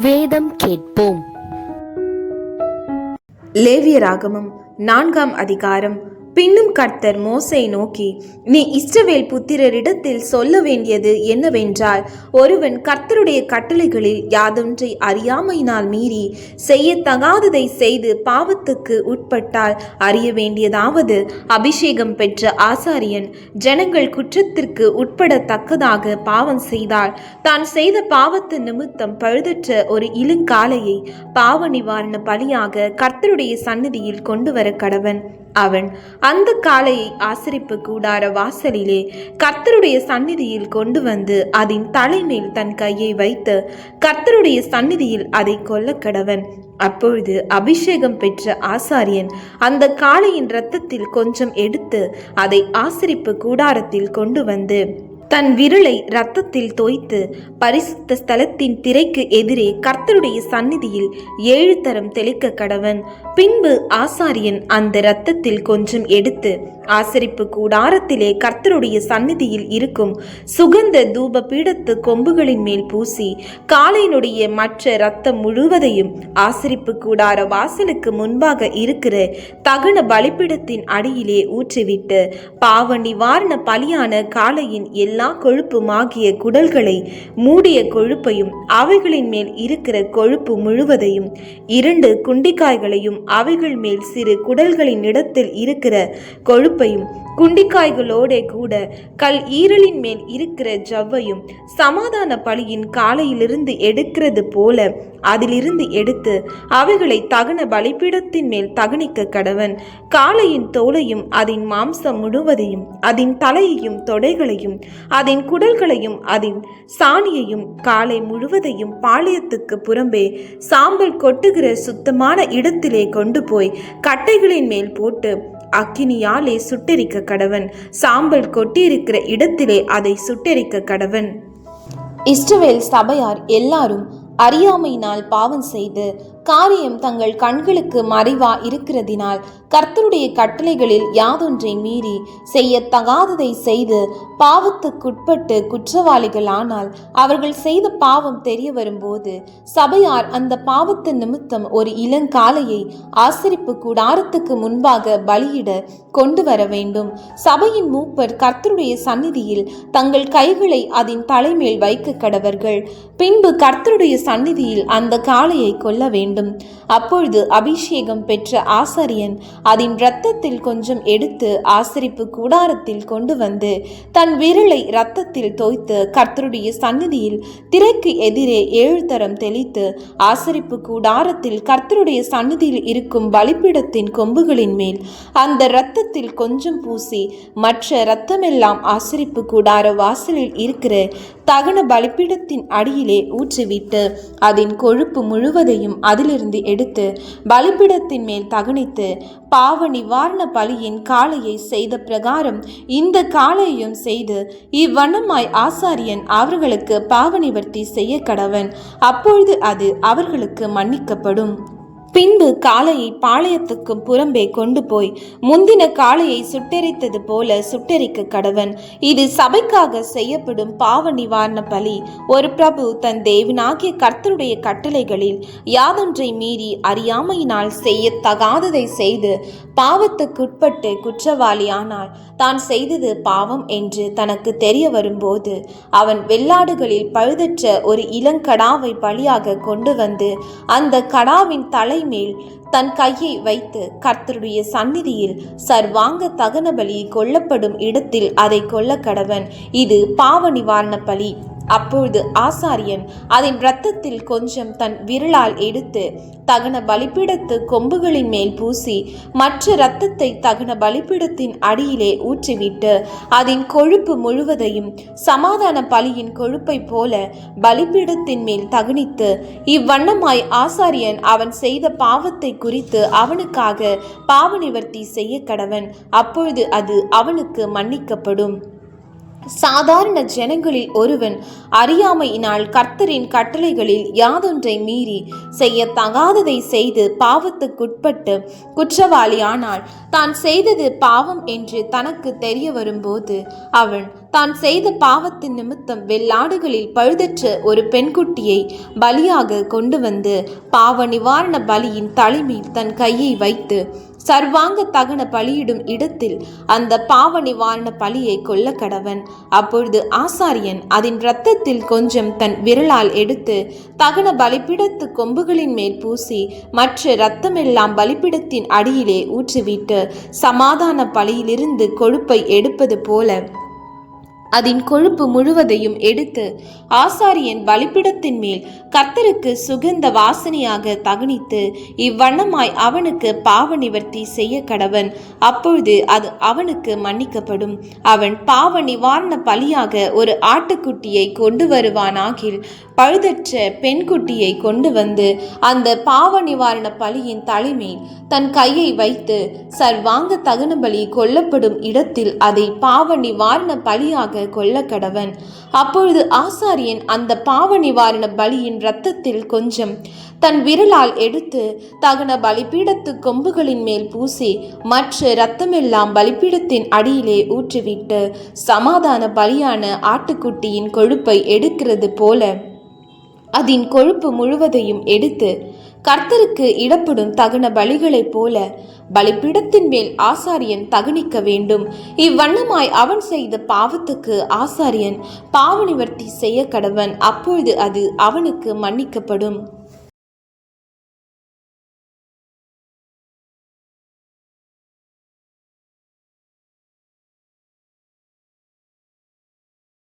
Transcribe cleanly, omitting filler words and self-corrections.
வேதம் கேட்போம். லேவியராகமம் 4ஆம் அதிகாரம். பின்னும் கர்த்தர் மோசேயை நோக்கி, நீ இஸ்ரவேல் புத்திரரிடத்தில் சொல்ல வேண்டியது என்னவென்றால், ஒருவன் கர்த்தருடைய கட்டளைகளில் யாதொன்றை அறியாமையினால் மீறி செய்யத்தகாததை செய்து பாவத்துக்கு உட்பட்டால் அறிய வேண்டியதாவது, அபிஷேகம் பெற்ற ஆசாரியன் ஜனங்கள் குற்றத்திற்கு உட்படத்தக்கதாக பாவம் செய்தால், தான் செய்த பாவத்து நிமித்தம் பழுதற்ற ஒரு இளங்காளையை பாவ நிவாரண பலியாக கர்த்தருடைய சந்நிதியில் கொண்டு வர கடவன். அவன் அந்த காளையை ஆசரிப்பு கூடார வாசலிலே கர்த்தருடைய சந்நிதியில் கொண்டு வந்து அதன் தலைமேல் தன் கையை வைத்து கர்த்தருடைய சந்நிதியில் அதை கொல்ல கடவன். அப்பொழுது அபிஷேகம் பெற்ற ஆசாரியன் அந்த காளையின் இரத்தத்தில் கொஞ்சம் எடுத்து அதை ஆசரிப்பு கூடாரத்தில் கொண்டு வந்து தன் விரலை இரத்தத்தில் தோய்த்து பரிசுத்த ஸ்தலத்தின் திரைக்கு எதிரே கர்த்தருடைய சந்நிதியில் 7 தரம் தெளிக்க கடவன். பின்பு ஆசாரியன் அந்த இரத்தத்தில் கொஞ்சம் எடுத்து ஆசரிப்பு கூடாரத்திலே கர்த்தருடைய சந்நிதியில் இருக்கும் சுகந்த தூப பீடத்து கொம்புகளின் மேல் பூசி காளையினுடைய மற்ற இரத்தம் முழுவதையும் ஆசரிப்பு கூடார வாசலுக்கு முன்பாக இருக்கிற தகன பலிபீடத்தின் அடியிலே ஊற்றிவிட்டு பாவ நிவாரண பலியான காளையின் எல்லா கொழுப்புமாகிய குடல்களை மூடிய கொழுப்பையும் அவைகளின் மேல் இருக்கிற கொழுப்பு முழுவதையும் 2 குண்டிக்காய்களையும் அவைகள் மேல் சிறு குடல்களின் இடத்தில் இருக்கிற கொழுப்பையும் குண்டிக்காய்களோட கூட கல் ஈரலின் மேல் இருக்கிற ஜவ்வையும் சமாதான பலியின் காலையிலிருந்து எடுக்கிறது போல அதிலிருந்து எடுத்து அவைகளை தகன பலிபீடத்தின் மேல் தகனிக்க கடவன். காளையின் தோலையும் அதன் மாம்சம் முழுவதையும் அதன் தலையையும் தொடைகளையும் அதன் குடல்களையும் அதன் சாணியையும் காளை முழுவதையும் பாளையத்துக்கு புறம்பே சாம்பல் கொட்டுகிற சுத்தமான இடத்திலே கொண்டு போய் கட்டைகளின் மேல் போட்டு அக்கினியாலே சுட்டெரிக்க கடவன். சாம்பல் கொட்டியிருக்கிற இடத்திலே அதை சுட்டெரிக்க கடவன். இஸ்ரவேல் சபையார் எல்லாரும் அறியாமையினால் பாவம் செய்து காரியம் தங்கள் கண்களுக்கு மறைவா இருக்கிறதினால் கர்த்தருடைய கட்டளைகளில் யாதொன்றை மீறி செய்யத்தகாததை செய்து பாவத்துக்குட்பட்டு குற்றவாளிகள் ஆனால் அவர்கள் செய்த பாவம் தெரிய வரும்போது சபையார் அந்த பாவத்து நிமித்தம் ஒரு இளங்காளையை ஆசரிப்பு கூடாரத்துக்கு முன்பாக பலியிட கொண்டு வர வேண்டும். சபையின் மூப்பர் கர்த்தருடைய சந்நிதியில் தங்கள் கைகளை அதன் தலைமேல் வைக்க கடவர்கள். பின்பு கர்த்தருடைய சந்நிதியில் அந்த காளையை கொல்ல வேண்டும். அப்பொழுது அபிஷேகம் பெற்ற ஆசாரியன் அதன் இரத்தத்தில் கொஞ்சம் எடுத்து ஆசரிப்பு கூடாரத்தில் கொண்டு வந்து தன் விரலை இரத்தத்தில் தோய்த்து கர்த்தருடைய சந்நிதியில் திரைக்கு எதிரே 7 தரம் தெளித்து ஆசரிப்பு கூடாரத்தில் கர்த்தருடைய சந்நிதியில் இருக்கும் பலிபீடத்தின் கொம்புகளின் மேல் அந்த இரத்தத்தில் கொஞ்சம் பூசி மற்ற இரத்தமெல்லாம் ஆசரிப்பு கூடார வாசலில் இருக்கிற தகன பலிபீடத்தின் அடியிலே ஊற்றிவிட்டு அதன் கொழுப்பு முழுவதையும் அதிலிருந்து எடுத்து பலிபீடத்தின் மேல் தகனித்து பாவ நிவாரண பலியின் காளையை செய்த பிரகாரம் இந்த காளையையும் செய்து இவ்வண்ணமாய் ஆசாரியன் அவர்களுக்கு பாவ நிவர்த்தி செய்ய கடவன். அப்பொழுது அது அவர்களுக்கு மன்னிக்கப்படும். பின்பு காளையை பாளையத்துக்கு புறம்பே கொண்டு போய் முந்தின காளையை சுட்டெரித்தது போல சுட்டெரிக்க கடவன். இது சபைக்காக செய்யப்படும் பாவ நிவாரண பலி. ஒரு பிரபு தன் தேவனாகிய கர்த்தருடைய கட்டளைகளில் யாதொன்றை மீறி அறியாமையினால் செய்யத்தகாததை செய்து பாவத்துக்குட்பட்டு குற்றவாளியானால் தான் செய்தது பாவம் என்று தனக்கு தெரிய வரும்போது அவன் வெள்ளாடுகளில் பழுதற்ற ஒரு இளங்கடாவை பலியாக கொண்டு வந்து அந்த கடாவின் மேல் தன் கையை வைத்து கர்த்தருடைய சந்நிதியில் சர்வாங்க தகன பலி கொல்லப்படும் இடத்தில் அதை கொல்ல கடவன். இது பாவ நிவாரண பலி. அப்பொழுது ஆசாரியன் அதன் இரத்தத்தில் கொஞ்சம் தன் விரலால் எடுத்து தகன பலிபீடத்து கொம்புகளின் மேல் பூசி மற்ற இரத்தத்தை தகன பலிபீடத்தின் அடியிலே ஊற்றிவிட்டு அதன் கொழுப்பு முழுவதையும் சமாதான பலியின் கொழுப்பை போல பலிபீடத்தின் மேல் தகனித்து இவ்வண்ணமாய் ஆசாரியன் அவன் செய்த பாவத்தை குறித்து அவனுக்காக பாவ நிவர்த்தி செய்ய கடவன். அப்பொழுது அது அவனுக்கு மன்னிக்கப்படும். சாதாரண ஜனங்களில் ஒருவன் அறியாமையினால் கர்த்தரின் கட்டளைகளில் யாதொன்றை மீறி செய்யத்தகாததை செய்து பாவத்துக்குட்பட்டு குற்றவாளியானால் தான் செய்தது பாவம் என்று தனக்கு தெரிய வரும்போது அவன் தான் செய்த பாவத்தின் நிமித்தம் வெள்ளாடுகளில் பழுதற்ற ஒரு பெண்குட்டியை பலியாக கொண்டு வந்து பாவ நிவாரண பலியின் தலைமேல் தன் கையை வைத்து சர்வாங்க தகன பலியிடும் இடத்தில் அந்த பாவ நிவாரண பலியை கொல்ல கடவன். அப்பொழுது ஆசாரியன் அதன் இரத்தத்தில் கொஞ்சம் தன் விரலால் எடுத்து தகன பலிப்பிடத்து கொம்புகளின் மேல் பூசி மற்ற இரத்தமெல்லாம் பலிப்பிடத்தின் அடியிலே ஊற்றிவிட்டு சமாதான பலியிலிருந்து கொழுப்பை எடுப்பது போல அதன் கொழுப்பு முழுவதையும் எடுத்து ஆசாரியன் பலிப்பிடத்தின் மேல் கர்த்தருக்கு சுகந்த வாசனையாக தகனித்து இவ்வண்ணமாய் அவனுக்கு பாவ நிவர்த்தி செய்ய கடவன். அப்பொழுது அது அவனுக்கு மன்னிக்கப்படும். அவன் பாவ நிவாரண பலியாக ஒரு ஆட்டுக்குட்டியை கொண்டு வருவானாகில் பழுதற்ற பெண்குட்டியை கொண்டு வந்து அந்த பாவ நிவாரண பலியின் தலைமேல் தன் கையை வைத்து சர்வாங்க தகன பலி கொல்லப்படும் இடத்தில் அதை பாவ நிவாரண பலியாக கொல்ல கடவன். அப்பொழுது ஆசாரியன் அந்த பாவ நிவாரண பலியின் இரத்தத்தில் கொஞ்சம் தன் விரலால் எடுத்து தகன பலிபீடத்து கொம்புகளின் மேல் பூசி மற்ற இரத்தமெல்லாம் பலிபீடத்தின் அடியிலே ஊற்றிவிட்டு சமாதான பலியான ஆட்டுக்குட்டியின் கொழுப்பை எடுக்கிறது போல அதன் கொழுப்பு முழுவதையும் எடுத்து கர்த்தருக்கு இடப்படும் தகன பலிகளைப் போல பலிபீடத்தின் மேல் ஆசாரியன் தகனிக்க வேண்டும். இவ்வண்ணமாய் அவன் செய்த பாவத்துக்கு ஆசாரியன் பாவ நிவர்த்தி செய்ய கடவன். அப்பொழுது அது அவனுக்கு மன்னிக்கப்படும்.